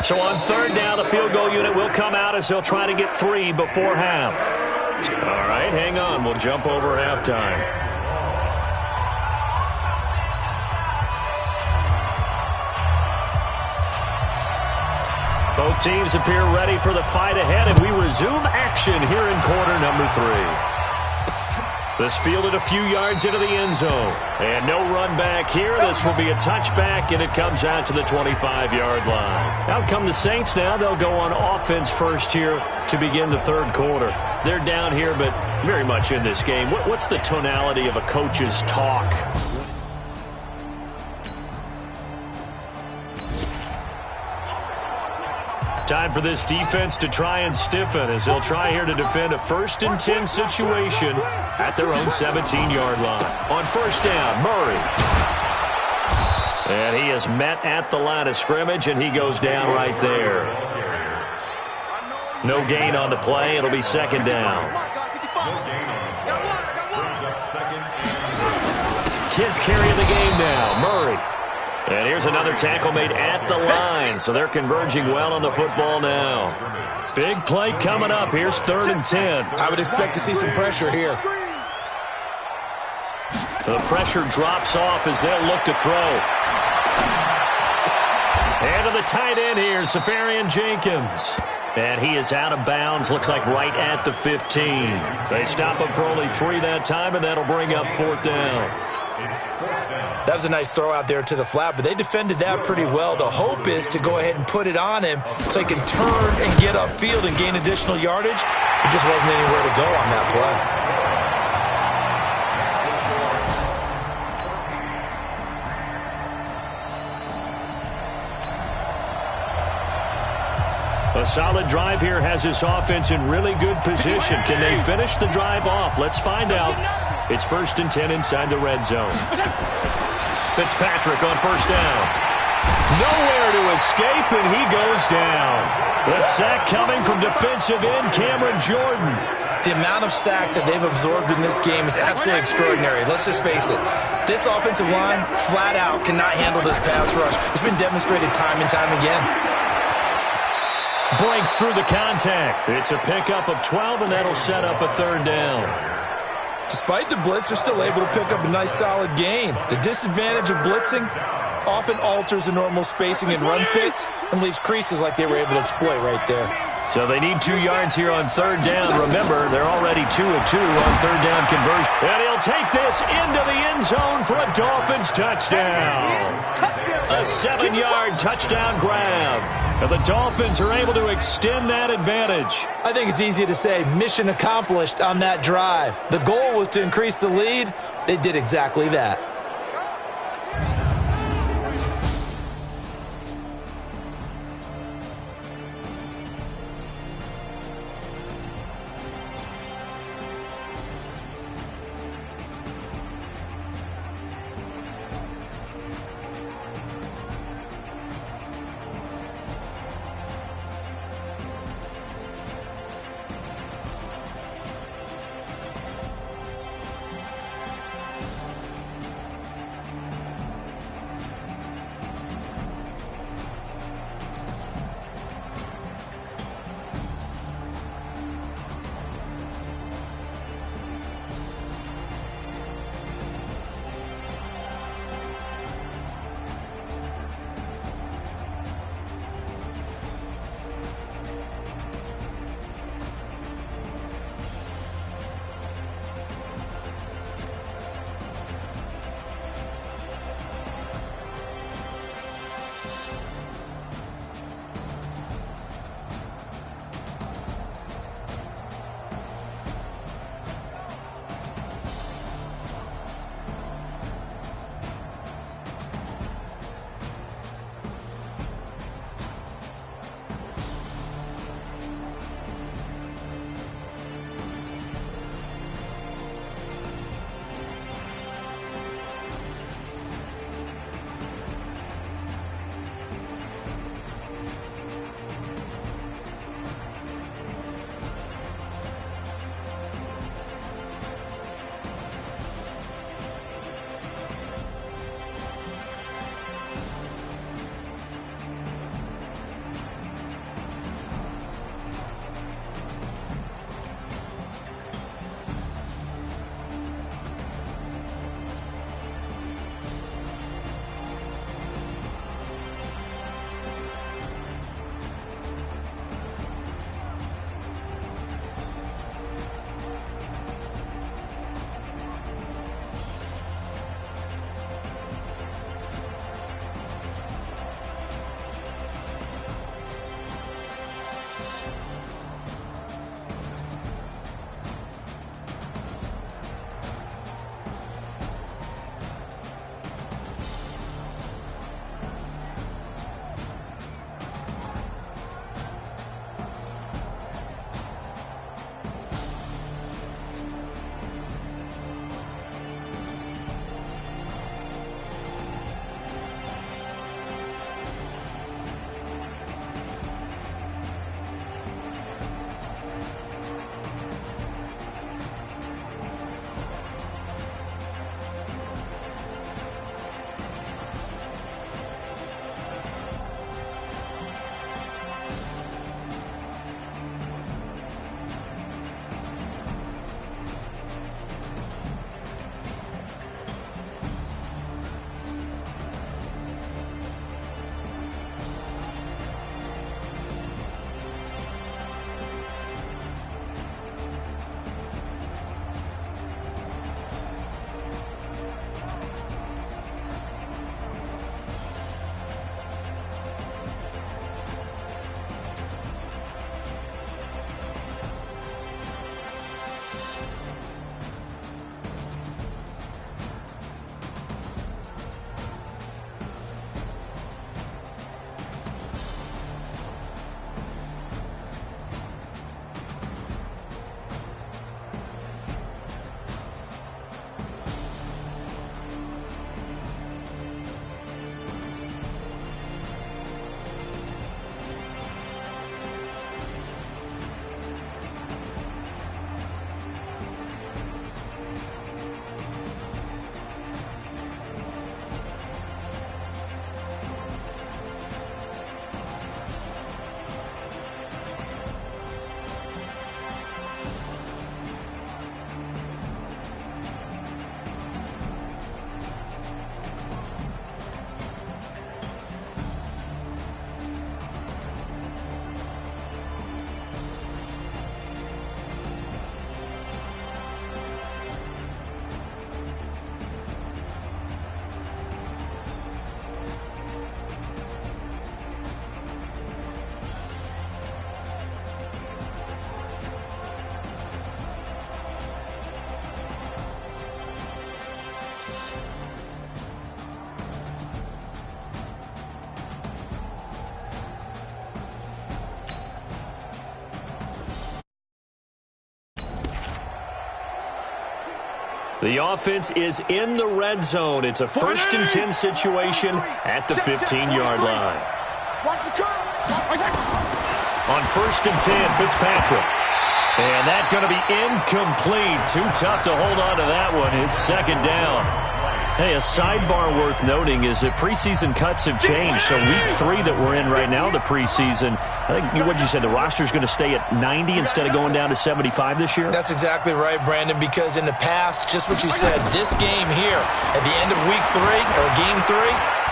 So on third down, the field goal unit will come out as they'll try to get 3 before half. All right, hang on. We'll jump over halftime. Both teams appear ready for the fight ahead, and we resume action here in quarter number 3. This fielded a few yards into the end zone. And no run back here. This will be a touchback, and it comes out to the 25-yard line. Out come the Saints now. They'll go on offense first here to begin the third quarter. They're down here, but very much in this game. What's the tonality of a coach's talk? Time for this defense to try and stiffen as they'll try here to defend a 1st and 10 situation at their own 17-yard line. On first down, Murray. And he is met at the line of scrimmage, and he goes down right there. No gain on the play. It'll be second down. 10th carry of the game now, Murray. And here's another tackle made at the line, so they're converging well on the football now. Big play coming up. Here's 3rd and 10. I would expect to see some pressure here. The pressure drops off as they'll look to throw. And to the tight end here, Safarian Jenkins. And he is out of bounds, looks like right at the 15. They stop him for only 3 that time, and that'll bring up 4th down. That was a nice throw out there to the flat, but they defended that pretty well. The hope is to go ahead and put it on him so he can turn and get upfield and gain additional yardage. There just wasn't anywhere to go on that play. A solid drive here has this offense in really good position. Can they finish the drive off? Let's find out. It's 1st and 10 inside the red zone. Fitzpatrick on first down. Nowhere to escape, and he goes down. The sack coming from defensive end Cameron Jordan. The amount of sacks that they've absorbed in this game is absolutely extraordinary. Let's just face it. This offensive line, flat out, cannot handle this pass rush. It's been demonstrated time and time again. Breaks through the contact. It's a pickup of 12, and that'll set up a 3rd down. Despite the blitz, they're still able to pick up a nice solid gain. The disadvantage of blitzing often alters the normal spacing and run fits and leaves creases like they were able to exploit right there. So they need 2 yards here on 3rd down. Remember, they're already 2 of 2 on 3rd down conversion. And he'll take this into the end zone for a Dolphins touchdown. A 7-yard touchdown grab. And the Dolphins are able to extend that advantage. I think it's easy to say mission accomplished on that drive. The goal was to increase the lead. They did exactly that. The offense is in the red zone. It's a 1st and 10 situation at the 15-yard line. On 1st and 10, Fitzpatrick. And that's going to be incomplete. Too tough to hold on to that one. It's 2nd down. Hey, a sidebar worth noting is that preseason cuts have changed. So week 3 that we're in right now, the preseason, I think, what did you say, the roster's going to stay at 90 instead of going down to 75 this year? That's exactly right, Brandon, because in the past, just what you said, this game here, at the end of week 3, or game 3,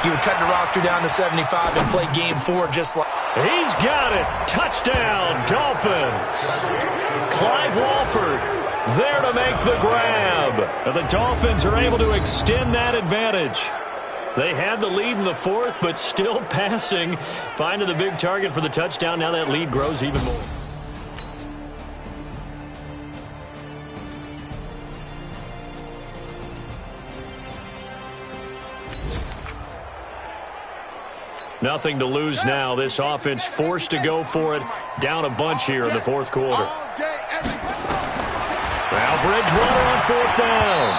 he would cut the roster down to 75 and play game 4 just like... He's got it. Touchdown, Dolphins. Clive Walford there to make the grab. And the Dolphins are able to extend that advantage. They had the lead in the 4th, but still passing. Finding the big target for the touchdown. Now that lead grows even more. Nothing to lose now. This offense forced to go for it. Down a bunch here in the 4th quarter. Now Bridgewater on 4th down.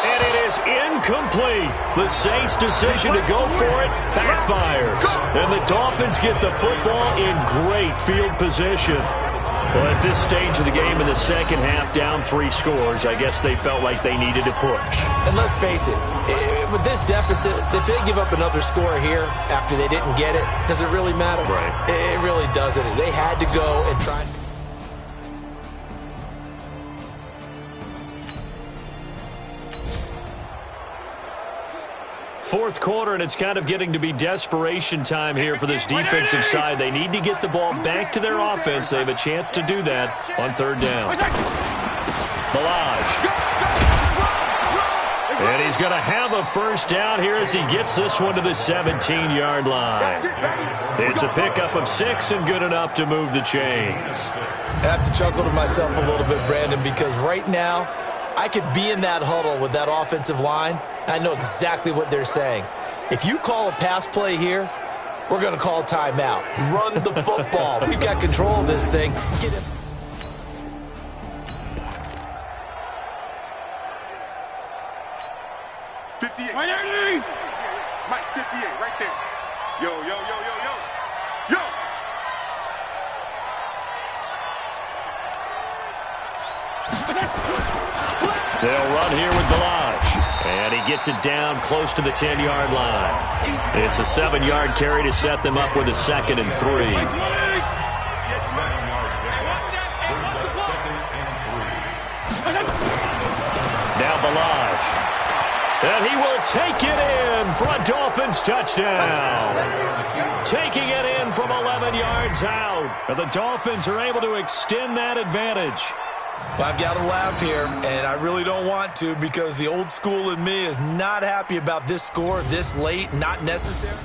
And it is incomplete. The Saints' decision to go for it backfires. And the Dolphins get the football in great field position. Well, at this stage of the game in the 2nd half, down 3 scores, I guess they felt like they needed to push. And let's face it, with this deficit, if they give up another score here after they didn't get it, does it really matter? Right. It really doesn't. They had to go and try. 4th quarter, and it's kind of getting to be desperation time here for this defensive side. They need to get the ball back to their offense. They have a chance to do that on 3rd down. Balaj. And he's going to have a 1st down here as he gets this one to the 17-yard line. It's a pickup of 6 and good enough to move the chains. I have to chuckle to myself a little bit, Brandon, because right now I could be in that huddle with that offensive line. I know exactly what they're saying. If you call a pass play here, we're going to call timeout. Run the football. We've got control of this thing. Get it. Mike 58, right there. Yo, yo, yo, yo, yo. Yo! They'll run here with Balaj. And he gets it down close to the 10-yard line. It's a 7-yard carry to set them up with a 2nd and 3. Now Balaj. And he will take it in for a Dolphins touchdown. Taking it in from 11 yards out. And the Dolphins are able to extend that advantage. Well, I've got to laugh here, and I really don't want to because the old school in me is not happy about this score this late, not necessary.